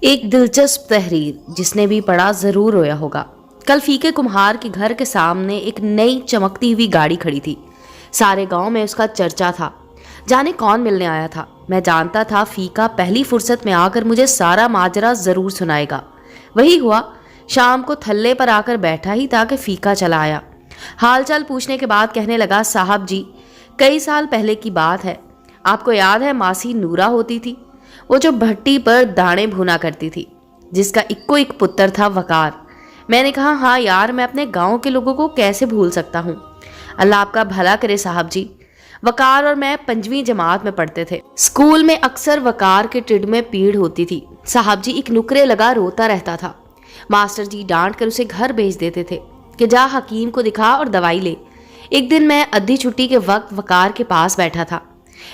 एक दिलचस्प तहरीर जिसने भी पढ़ा जरूर रोया होगा। कल फीके कुम्हार के घर के सामने एक नई चमकती हुई गाड़ी खड़ी थी। सारे गांव में उसका चर्चा था। जाने कौन मिलने आया था। मैं जानता था फीका पहली फुर्सत में आकर मुझे सारा माजरा जरूर सुनाएगा। वही हुआ। शाम को थल्ले पर आकर बैठा ही था कि फीका चला आया। हालचाल पूछने के बाद कहने लगा, साहब जी, कई साल पहले की बात है। आपको याद है मासी नूरा होती थी, वो जो भट्टी पर दाने भुना करती थी, जिसका इक्को एक पुत्र था वकार। मैंने कहा, हाँ यार, मैं अपने गांव के लोगों को कैसे भूल सकता हूँ। अल्लाह आपका भला करे साहब जी। वकार और मैं 5वीं जमात में पढ़ते थे। स्कूल में अक्सर वकार के टिड में पीड़ होती थी। साहब जी एक नुकरे लगा रोता रहता था। मास्टर जी डांट कर उसे घर भेज देते थे कि जा हकीम को दिखा और दवाई ले। एक दिन मैं आधी छुट्टी के वक्त वकार के पास बैठा था।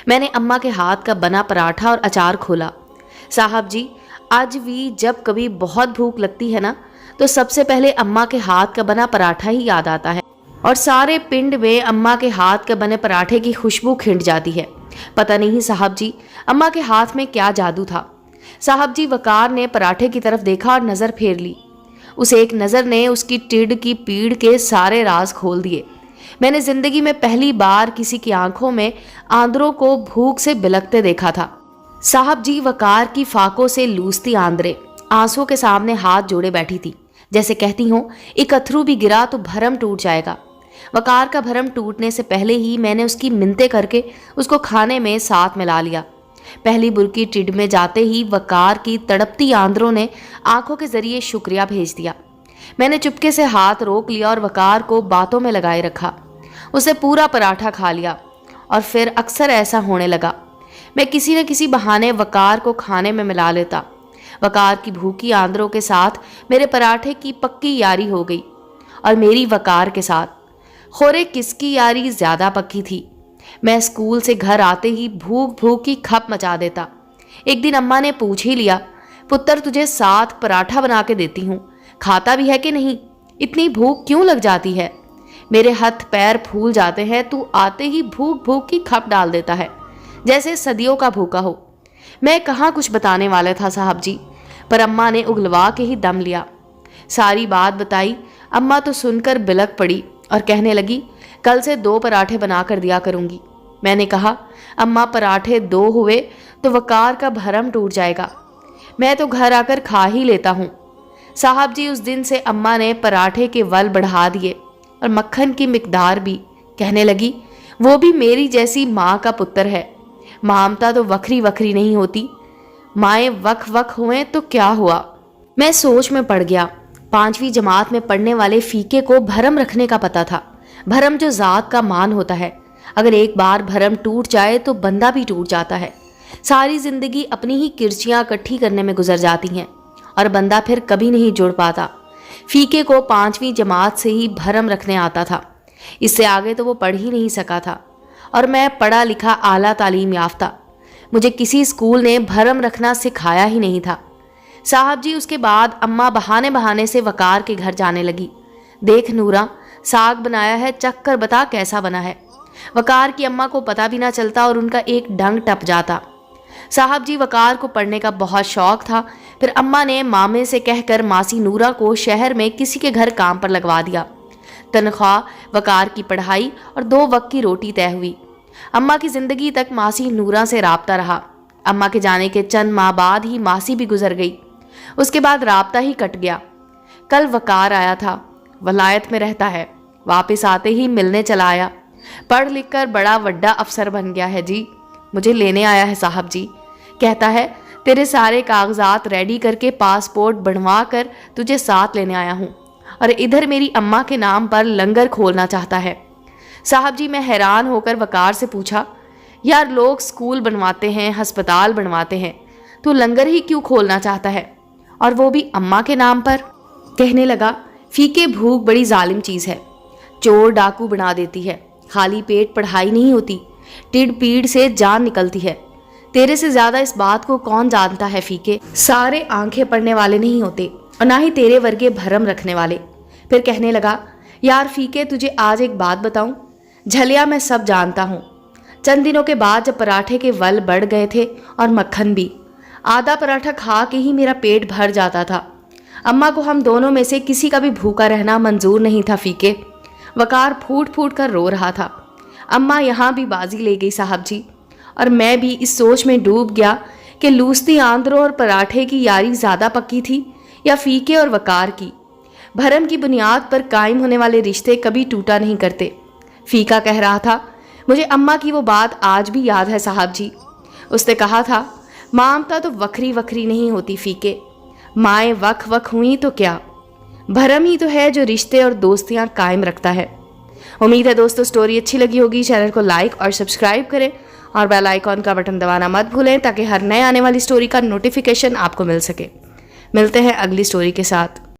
मैंने अम्मा के हाथ का बना पराठा और अचार खोला। साहब जी, आज भी जब कभी बहुत भूख लगती है ना, तो सबसे पहले अम्मा के हाथ का बना पराठा ही याद आता है और सारे पिंड में अम्मा के हाथ के बने पराठे की खुशबू खिंड जाती है। पता नहीं साहब जी, अम्मा के हाथ में क्या जादू था। साहब जी, वकार ने पराठे की तरफ देखा और नज़र फेर ली। उस एक नज़र ने उसकी टिड की पीड़ के सारे राज खोल दिए। मैंने जिंदगी में पहली बार किसी की आंखों में आंदरों को भूख से बिलखते देखा था। साहब जी वकार की फाकों से लूसती आंदरें आंसुओं के सामने हाथ जोड़े बैठी थी, जैसे कहती हो एक अथरू भी गिरा तो भरम टूट जाएगा। वकार का भरम टूटने से पहले ही मैंने उसकी मिन्नतें करके उसको खाने में साथ मिला लिया। पहली बुरकी टिड में जाते ही वकार की तड़पती आंदरों ने आंखों के जरिए शुक्रिया भेज दिया। मैंने चुपके से हाथ रोक लिया और वकार को बातों में लगाए रखा। उसे पूरा पराठा खा लिया और फिर अक्सर ऐसा होने लगा। मैं किसी न किसी बहाने वकार को खाने में मिला लेता। वकार की भूखी आंदरों के साथ मेरे पराठे की पक्की यारी हो गई और मेरी वकार के साथ खोरे किसकी यारी ज्यादा पक्की थी। मैं स्कूल से घर आते ही भूख भूख की खप मचा देता। एक दिन अम्मा ने पूछ ही लिया, पुत्र तुझे 7 पराठा बना के देती हूँ, खाता भी है कि नहीं? इतनी भूख क्यों लग जाती है? मेरे हाथ पैर फूल जाते हैं, तू आते ही भूख भूख की खप डाल देता है, जैसे सदियों का भूखा हो। मैं कहाँ कुछ बताने वाला था साहब जी, पर अम्मा ने उगलवा के ही दम लिया। सारी बात बताई। अम्मा तो सुनकर बिलक पड़ी और कहने लगी, कल से 2 पराठे बना कर दिया करूँगी। मैंने कहा, अम्मा पराठे 2 हुए तो वकार का भरम टूट जाएगा, मैं तो घर आकर खा ही लेता हूँ। साहब जी उस दिन से अम्मा ने पराठे के वल बढ़ा दिए और मक्खन की मिकदार भी। कहने लगी, वो भी मेरी जैसी माँ का पुत्र है। ममता तो वखरी वखरी नहीं होती, माएँ वख वख हुए तो क्या हुआ। मैं सोच में पड़ गया। 5वीं जमात में पढ़ने वाले फीके को भरम रखने का पता था। भरम जो ज़ात का मान होता है, अगर एक बार भरम टूट जाए तो बंदा भी टूट जाता है। सारी जिंदगी अपनी ही किरचियाँ इकट्ठी करने में गुजर जाती हैं और बंदा फिर कभी नहीं जुड़ पाता। फीके को 5वीं जमात से ही भरम रखने आता था, इससे आगे तो वो पढ़ ही नहीं सका था। और मैं पढ़ा लिखा आला तालीम याफ्ता, मुझे किसी स्कूल ने भरम रखना सिखाया ही नहीं था। साहब जी उसके बाद अम्मा बहाने बहाने से वकार के घर जाने लगी। देख नूरा, साग बनाया है, चख कर बता कैसा बना है। वकार की अम्मा को पता भी ना चलता और उनका एक डंग टप जाता। साहब जी वकार को पढ़ने का बहुत शौक था। फिर अम्मा ने मामे से कहकर मासी नूरा को शहर में किसी के घर काम पर लगवा दिया। तनख्वाह, वकार की पढ़ाई और 2 वक्त की रोटी तय हुई। अम्मा की जिंदगी तक मासी नूरा से राब्ता रहा। अम्मा के जाने के चंद माह बाद ही मासी भी गुजर गई। उसके बाद राब्ता ही कट गया। कल वकार आया था, वलायत में रहता है, वापस आते ही मिलने चला आया। पढ़ लिख कर बड़ा वड्डा अफसर बन गया है जी, मुझे लेने आया है साहब जी। कहता है तेरे सारे कागजात रेडी करके पासपोर्ट बनवा कर तुझे साथ लेने आया हूँ और इधर मेरी अम्मा के नाम पर लंगर खोलना चाहता है। साहब जी मैं हैरान होकर वकार से पूछा, यार लोग स्कूल बनवाते हैं, हस्पताल बनवाते हैं, तू लंगर ही क्यों खोलना चाहता है, और वो भी अम्मा के नाम पर? कहने लगा, फीके भूख बड़ी जालिम चीज़ है, चोर डाकू बना देती है, खाली पेट पढ़ाई नहीं होती, टिड पीड़ से जान निकलती है। तेरे से ज्यादा इस बात को कौन जानता है फीके, सारे आंखें पढ़ने वाले नहीं होते और ना ही तेरे वर्गे भरम रखने वाले। फिर कहने लगा, यार फीके तुझे आज एक बात बताऊं, झलिया मैं सब जानता हूँ। चंद दिनों के बाद जब पराठे के वल बढ़ गए थे और मक्खन भी, आधा पराठा खा के ही मेरा पेट भर जाता था। अम्मा को हम दोनों में से किसी का भी भूखा रहना मंजूर नहीं था फीके। वकार फूट फूट कर रो रहा था। अम्मा यहाँ भी बाजी ले गई साहब जी। और मैं भी इस सोच में डूब गया कि लूसती आंद्रों और पराठे की यारी ज़्यादा पक्की थी या फीके और वकार की। भरम की बुनियाद पर कायम होने वाले रिश्ते कभी टूटा नहीं करते। फीका कह रहा था, मुझे अम्मा की वो बात आज भी याद है साहब जी। उसने कहा था, मामता तो वखरी वखरी नहीं होती फीके, माएँ वख वख हुई तो क्या, भरम ही तो है जो रिश्ते और दोस्तियाँ कायम रखता है। उम्मीद है दोस्तों स्टोरी अच्छी लगी होगी। चैनल को लाइक और सब्सक्राइब करें और बेल आइकॉन का बटन दबाना मत भूलें ताकि हर नए आने वाली स्टोरी का नोटिफिकेशन आपको मिल सके। मिलते हैं अगली स्टोरी के साथ।